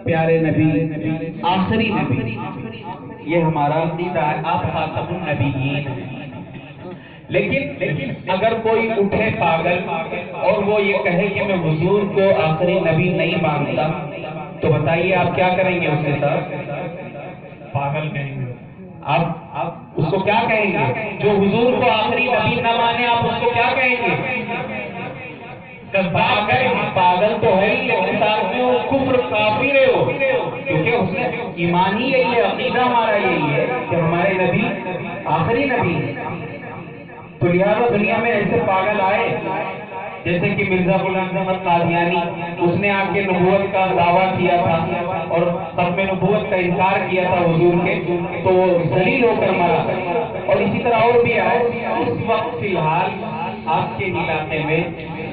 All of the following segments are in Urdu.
پیارے نبی، آخری نبی، یہ ہمارا عقیدہ ہے، آپ خاتم النبیین ہیں۔ لیکن اگر کوئی اٹھے پاگل اور وہ یہ کہے کہ میں حضور کو آخری نبی نہیں مانتا، تو بتائیے آپ کیا کریں گے اس کے ساتھ؟ پاگل کہیں گے۔ آپ اس کو کیا کہیں گے؟ جو حضور کو آخری نبی نہ مانے آپ اس کو کیا کہیں گے؟ پاگل تو ہے ہی، لیکن ساتھ میں وہ کفر کافر ہے وہ، کیونکہ اس نے ایمان ہی یہی ہے، عقیدہ ہمارا یہی ہے کہ ہمارے نبی آخری نبی ہے۔ تو لہٰذا دنیا میں ایسے پاگل آئے جیسے کہ مرزا غلام احمد قادیانی، اس نے آ کے نبوت کا دعویٰ کیا تھا اور ختم نبوت کا انکار کیا تھا حضور کے، تو وہ ذلیل ہو کر مرا۔ اور اسی طرح اور بھی آئے۔ اس وقت فی الحال آپ کے علاقے میں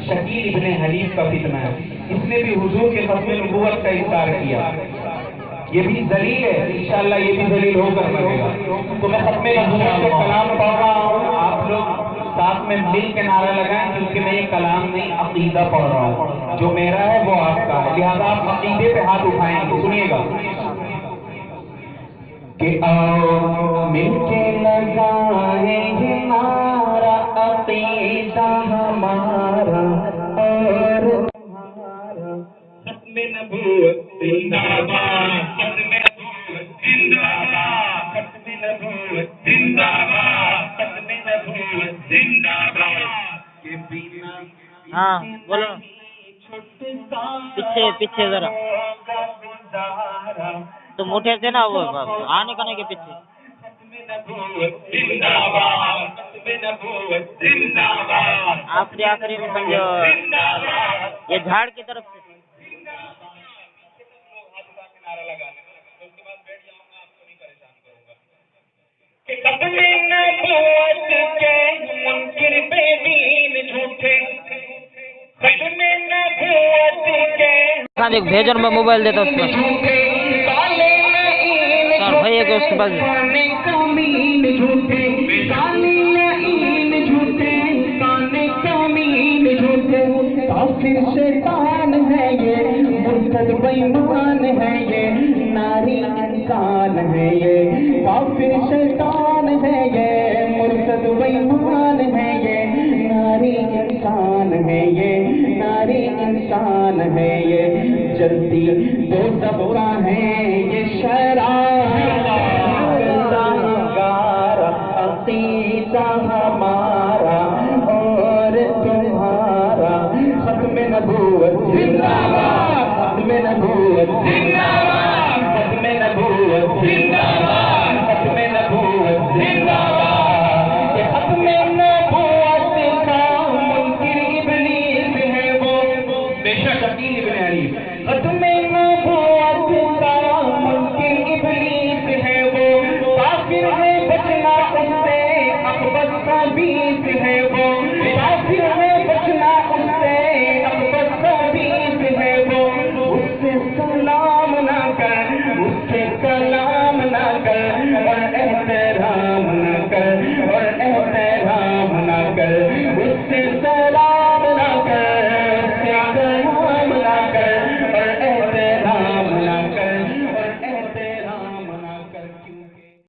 شکیل ابن حلیف کا فتنہ ہے، اس نے بھی حضور کے ختم نبوت کا انکار کیا، یہ بھی ذلیل ہے، انشاءاللہ یہ بھی ذلیل ہو کر مرے گا۔ تو میں ختم نبوت کے کلام پڑھ رہا ہوں، آپ لوگ ساتھ میں مل کے نعرہ لگائیں، کیونکہ میں یہ کلام نہیں عقیدہ پڑھ رہا ہوں، جو میرا ہے وہ آپ کا ہے، لہذا آپ عقیدے پہ ہاتھ اٹھائیں گے۔ سنیے گا کہ آؤ مل کے لگائیں گے نعرہ عقیدہ ہمارا اور تمہارا، ختم نبوت زندہ باد، ختم نبوت زندہ باد، ختم نبوت زندہ باد، ختم نبوت زندہ باد کے بنا۔ ہاں بولو، پیچھے ذرا تم اٹھے تھے نا، وہ آنے کنے کے پیچھے۔ آخری میں سمجھو یہ جھاڑ کی طرف سے۔ بھیجن میں موبائل دیتا اس پر بھائی کے اس کے بعد کافر شیطان ہے یہ، مرتد بےایمان ہے یہ، ناری انسان ہے یہ، کافر شیطان ہے یہ، مرتد بےایمان ہے یہ، ناری انسان ہے یہ، ناری انسان ہے یہ، جلتی دوزخ کا ہے یہ شرار، عقیدہ ہمارا اور تمہارا، ختم نبوت زندہ باد، ختم نبوت زندہ باد، ختم نبوت زندہ باد، ختم نبوت زندہ باد۔ یہ ختم نبوت کا منکر ابلیس ہے وہ، بے شک شکیل ابن حلیف، ختم نبوت کا منکر ابلیس ہے وہ، کافر ہے بچنا اس سے اکبر خبیث ہے وہ، کافر ہے بچنا اس سے اکبر خبیث ہے وہ، اس سے سلام نہ کر، اس سے کلام نہ کر، اور احترام نہ کر، اور احترام نہ کر، اس سے سلام